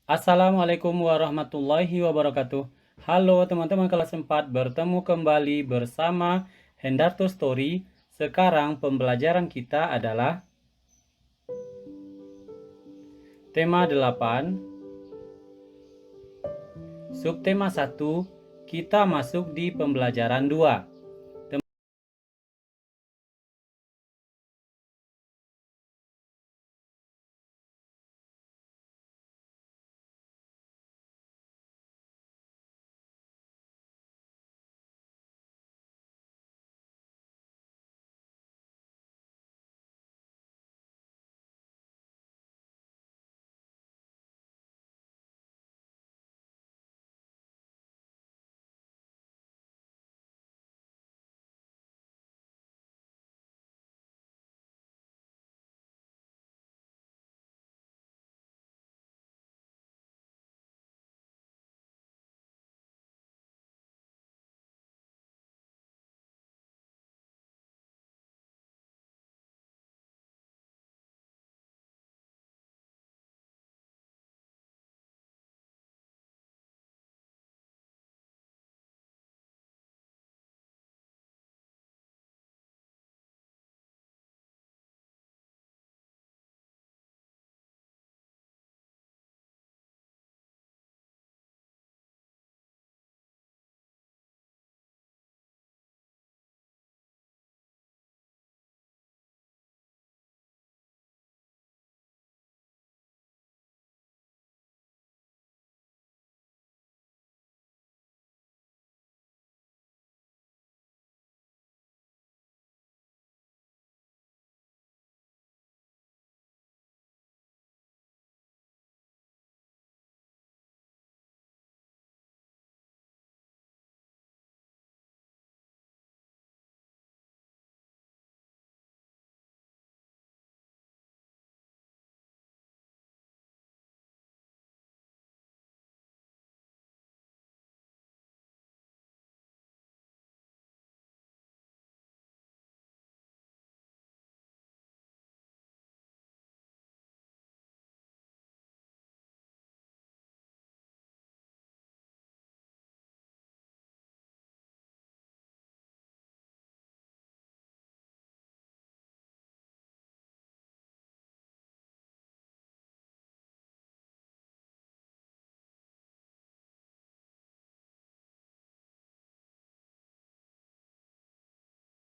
Assalamualaikum warahmatullahi wabarakatuh. Halo teman-teman kelas 4, bertemu kembali bersama Hendarto Story. Sekarang pembelajaran kita adalah tema 8, subtema 1. Kita masuk di pembelajaran 2.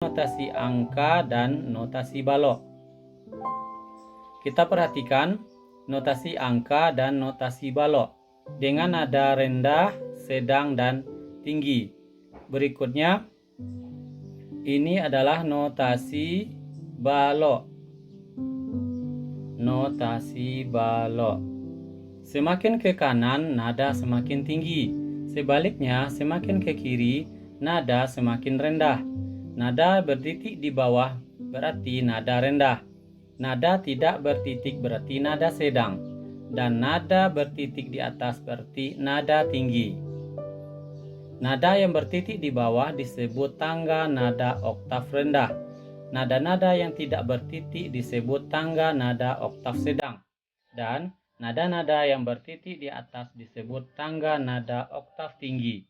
Notasi angka dan notasi balok. Kita perhatikan notasi angka dan notasi balok dengan nada rendah, sedang, dan tinggi. Berikutnya, ini adalah notasi balok. Notasi balok. Semakin ke kanan, nada semakin tinggi. Sebaliknya, semakin ke kiri, nada semakin rendah. Nada bertitik di bawah berarti nada rendah. Nada tidak bertitik berarti nada sedang. Dan nada bertitik di atas berarti nada tinggi. Nada yang bertitik di bawah disebut tangga nada oktav rendah. Nada-nada yang tidak bertitik disebut tangga nada oktav sedang. Dan nada-nada yang bertitik di atas disebut tangga nada oktav tinggi.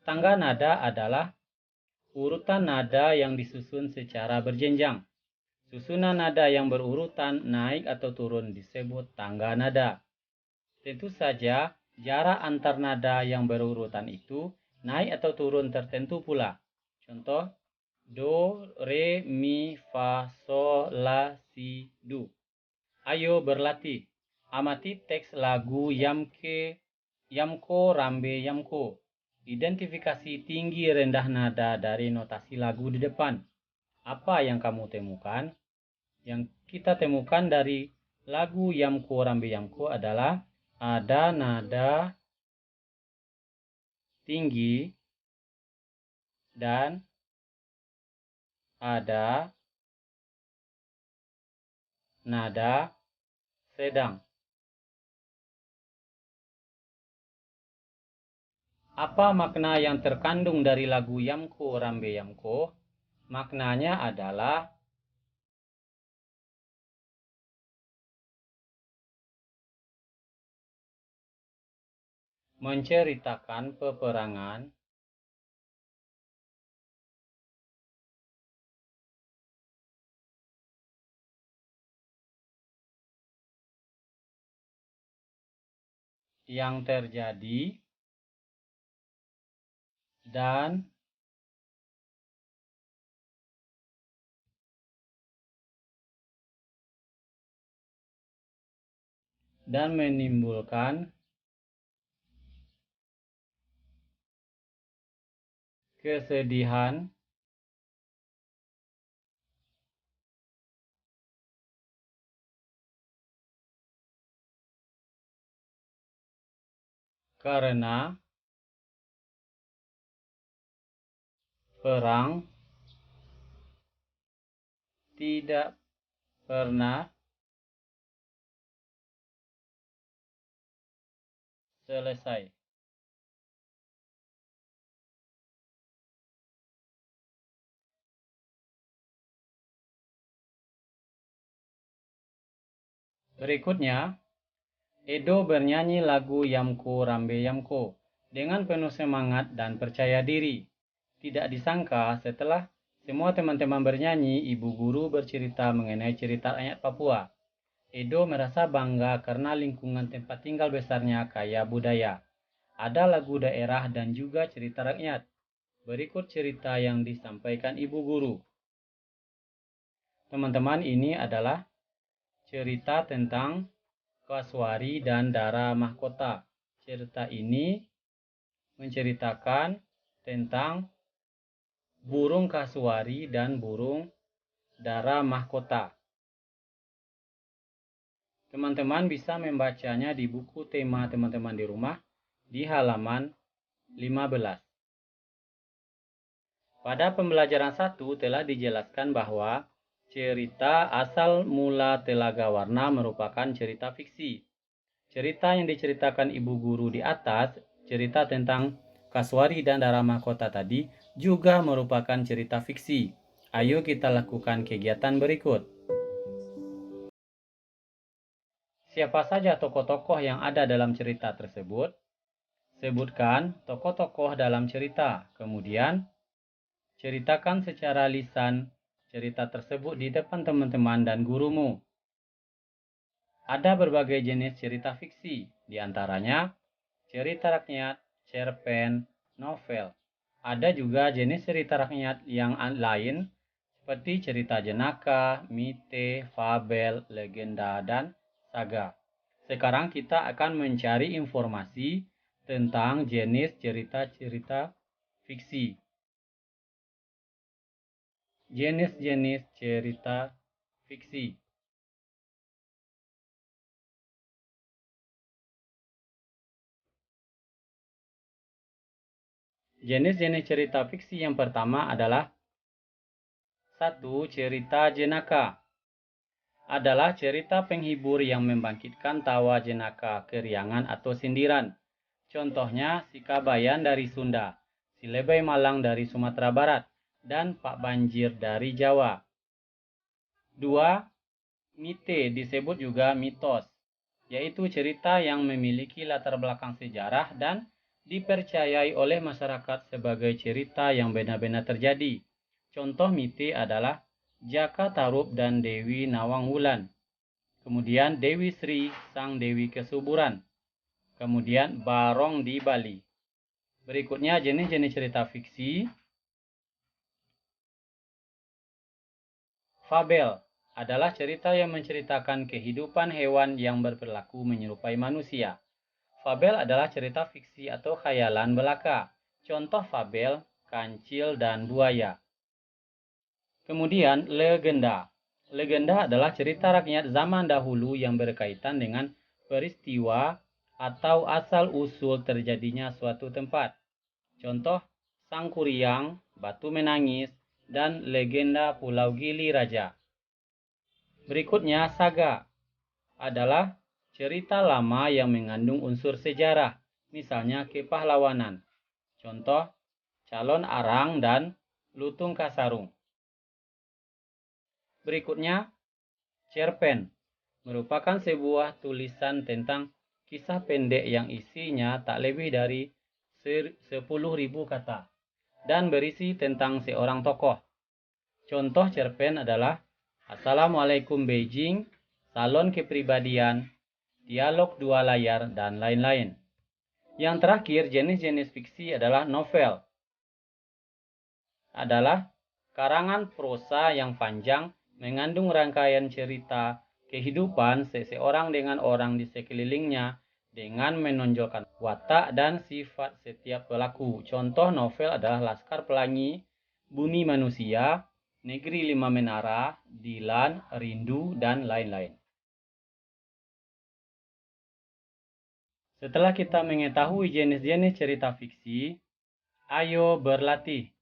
Tangga nada adalah urutan nada yang disusun secara berjenjang. Susunan nada yang berurutan naik atau turun disebut tangga nada. Tentu saja, jarak antar nada yang berurutan itu naik atau turun tertentu pula. Contoh, do, re, mi, fa, sol, la, si, do. Ayo berlatih. Amati teks lagu Yamko Rambe Yamko. Identifikasi tinggi rendah nada dari notasi lagu di depan. Apa yang kamu temukan? Yang kita temukan dari lagu Yamko Rambe Yamko adalah ada nada tinggi dan ada nada sedang. Apa makna yang terkandung dari lagu Yamko Rambe Yamko? Maknanya adalah menceritakan peperangan yang terjadi dan menimbulkan kesedihan karena perang tidak pernah selesai. Berikutnya, Edo bernyanyi lagu Yamko Rambe Yamko dengan penuh semangat dan percaya diri. Tidak disangka setelah semua teman-teman bernyanyi, ibu guru bercerita mengenai cerita rakyat Papua. Edo merasa bangga karena lingkungan tempat tinggal besarnya kaya budaya. Ada lagu daerah dan juga cerita rakyat. Berikut cerita yang disampaikan ibu guru. Teman-teman, ini adalah cerita tentang Kasuari dan Dara Mahkota. Cerita ini menceritakan tentang burung kasuari dan burung Dara Mahkota. Teman-teman bisa membacanya di buku tema teman-teman di rumah di halaman 15. Pada pembelajaran 1 telah dijelaskan bahwa cerita asal mula Telaga Warna merupakan cerita fiksi. Cerita yang diceritakan ibu guru di atas, cerita tentang Kasuari dan Dara Mahkota tadi, juga merupakan cerita fiksi. Ayo kita lakukan kegiatan berikut. Siapa saja tokoh-tokoh yang ada dalam cerita tersebut? Sebutkan tokoh-tokoh dalam cerita. Kemudian, ceritakan secara lisan cerita tersebut di depan teman-teman dan gurumu. Ada berbagai jenis cerita fiksi, di antaranya cerita rakyat, cerpen, novel. Ada juga jenis cerita rakyat yang lain seperti cerita jenaka, mite, fabel, legenda, dan saga. Sekarang kita akan mencari informasi tentang jenis cerita-cerita fiksi. Jenis-jenis cerita fiksi. Jenis-jenis cerita fiksi yang pertama adalah 1. Cerita jenaka. Adalah cerita penghibur yang membangkitkan tawa jenaka, keriangan atau sindiran. Contohnya Si Kabayan dari Sunda, Si Lebay Malang dari Sumatera Barat, dan Pak Banjir dari Jawa. 2. Mite disebut juga mitos, yaitu cerita yang memiliki latar belakang sejarah dan dipercayai oleh masyarakat sebagai cerita yang benar-benar terjadi. Contoh mite adalah Jaka Tarub dan Dewi Nawang Wulan. Kemudian Dewi Sri, sang Dewi Kesuburan. Kemudian Barong di Bali. Berikutnya jenis-jenis cerita fiksi. Fabel adalah cerita yang menceritakan kehidupan hewan yang berperilaku menyerupai manusia. Fabel adalah cerita fiksi atau khayalan belaka. Contoh fabel, kancil, dan buaya. Kemudian legenda. Legenda adalah cerita rakyat zaman dahulu yang berkaitan dengan peristiwa atau asal-usul terjadinya suatu tempat. Contoh Sang Kuryang, Batu Menangis, dan legenda Pulau Gili Raja. Berikutnya saga adalah cerita lama yang mengandung unsur sejarah, misalnya kepahlawanan. Contoh Calon Arang dan Lutung Kasarung. Berikutnya cerpen merupakan sebuah tulisan tentang kisah pendek yang isinya tak lebih dari 10.000 kata dan berisi tentang seorang tokoh. Contoh cerpen adalah Assalamualaikum Beijing, Salon Kepribadian, Dialog Dua Layar, dan lain-lain. Yang terakhir, jenis-jenis fiksi adalah novel. Adalah karangan prosa yang panjang mengandung rangkaian cerita kehidupan seseorang dengan orang di sekelilingnya dengan menonjolkan watak dan sifat setiap pelaku. Contoh novel adalah Laskar Pelangi, Bumi Manusia, Negeri Lima Menara, Dilan, Rindu, dan lain-lain. Setelah kita mengetahui jenis-jenis cerita fiksi, ayo berlatih.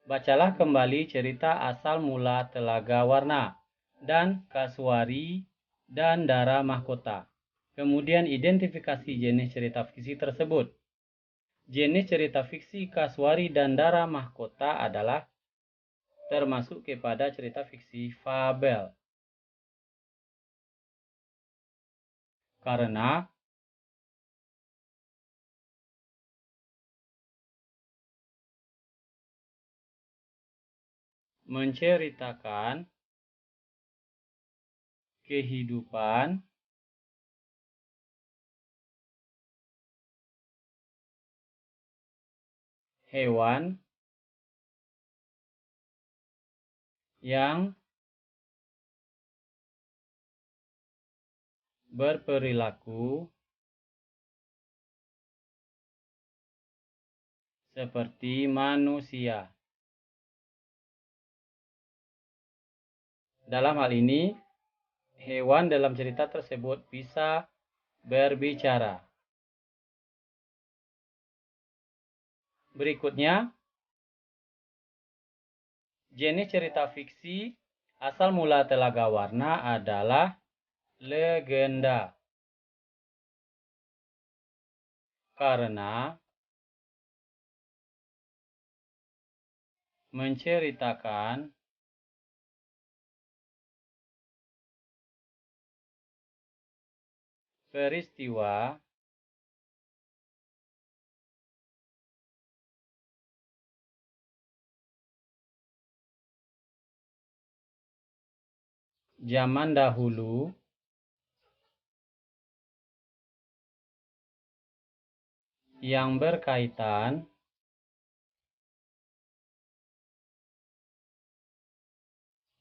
Bacalah kembali cerita asal mula Telaga Warna dan Kasuari dan Dara Mahkota. Kemudian identifikasi jenis cerita fiksi tersebut. Jenis cerita fiksi Kasuari dan Dara Mahkota adalah termasuk kepada cerita fiksi fabel. Karena menceritakan kehidupan hewan yang berperilaku seperti manusia. Dalam hal ini, hewan dalam cerita tersebut bisa berbicara. Berikutnya, jenis cerita fiksi asal mula Telaga Warna adalah legenda. Karena menceritakan peristiwa zaman dahulu yang berkaitan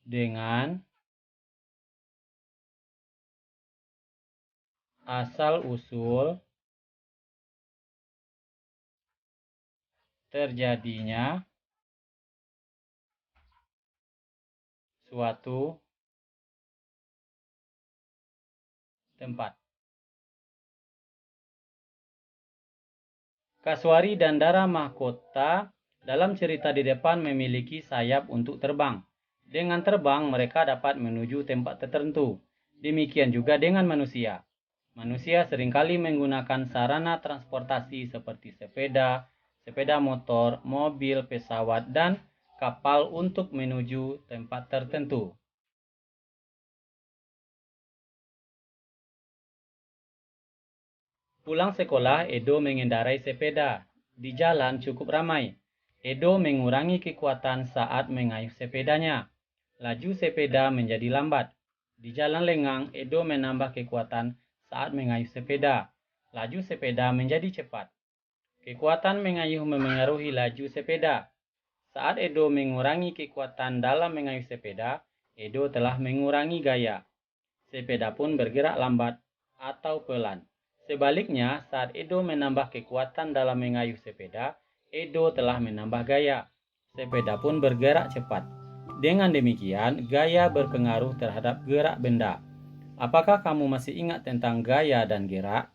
dengan asal-usul terjadinya suatu tempat. Kasuari dan Dara Mahkota dalam cerita di depan memiliki sayap untuk terbang. Dengan terbang mereka dapat menuju tempat tertentu. Demikian juga dengan manusia. Manusia seringkali menggunakan sarana transportasi seperti sepeda, sepeda motor, mobil, pesawat, dan kapal untuk menuju tempat tertentu. Pulang sekolah, Edo mengendarai sepeda. Di jalan cukup ramai. Edo mengurangi kekuatan saat mengayuh sepedanya. Laju sepeda menjadi lambat. Di jalan lengang, Edo menambah kekuatan saat mengayuh sepeda. Laju sepeda menjadi cepat. Kekuatan mengayuh memengaruhi laju sepeda. Saat Edo mengurangi kekuatan dalam mengayuh sepeda, Edo telah mengurangi gaya. Sepeda pun bergerak lambat atau pelan. Sebaliknya, saat Edo menambah kekuatan dalam mengayuh sepeda, Edo telah menambah gaya. Sepeda pun bergerak cepat. Dengan demikian, gaya berpengaruh terhadap gerak benda. Apakah kamu masih ingat tentang gaya dan gerak?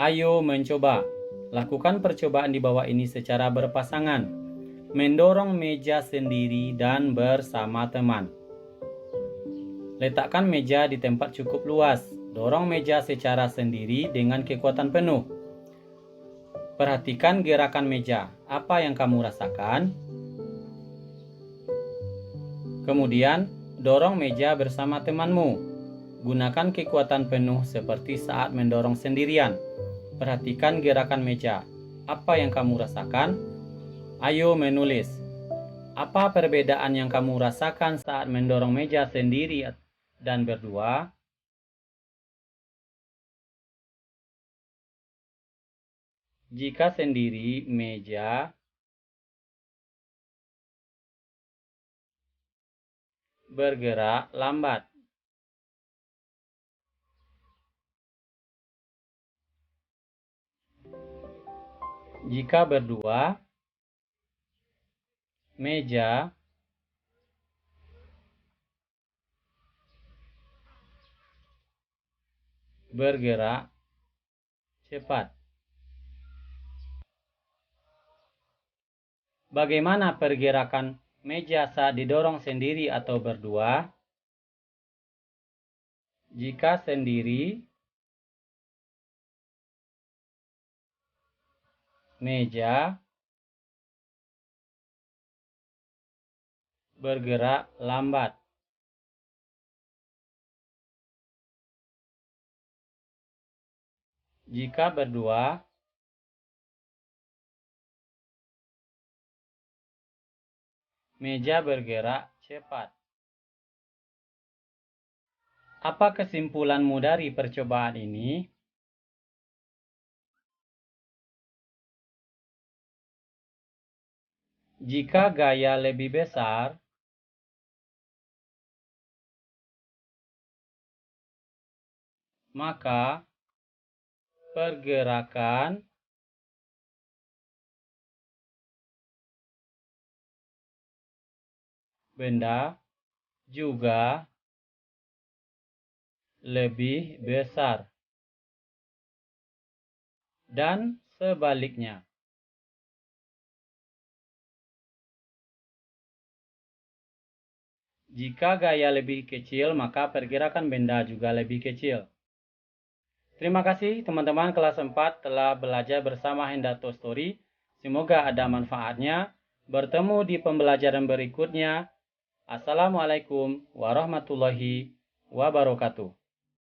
Ayo mencoba. Lakukan percobaan di bawah ini secara berpasangan. Mendorong meja sendiri dan bersama teman. Letakkan meja di tempat cukup luas. Dorong meja secara sendiri dengan kekuatan penuh. Perhatikan gerakan meja. Apa yang kamu rasakan? Kemudian, Dorong meja bersama temanmu. Gunakan kekuatan penuh seperti saat mendorong sendirian. Perhatikan gerakan meja. Apa yang kamu rasakan? Ayo menulis. Apa perbedaan yang kamu rasakan saat mendorong meja sendiri dan berdua? Jika sendiri, meja bergerak lambat. Jika berdua, meja bergerak cepat. Bagaimana pergerakan meja saat didorong sendiri atau berdua? Jika sendiri, meja bergerak lambat. Jika berdua, meja bergerak cepat. Apa kesimpulanmu dari percobaan ini? Jika gaya lebih besar, maka pergerakan benda juga lebih besar. Dan sebaliknya. Jika gaya lebih kecil, maka pergerakan benda juga lebih kecil. Terima kasih teman-teman kelas 4 telah belajar bersama Hendato Story. Semoga ada manfaatnya. Bertemu di pembelajaran berikutnya. Assalamualaikum warahmatullahi wabarakatuh.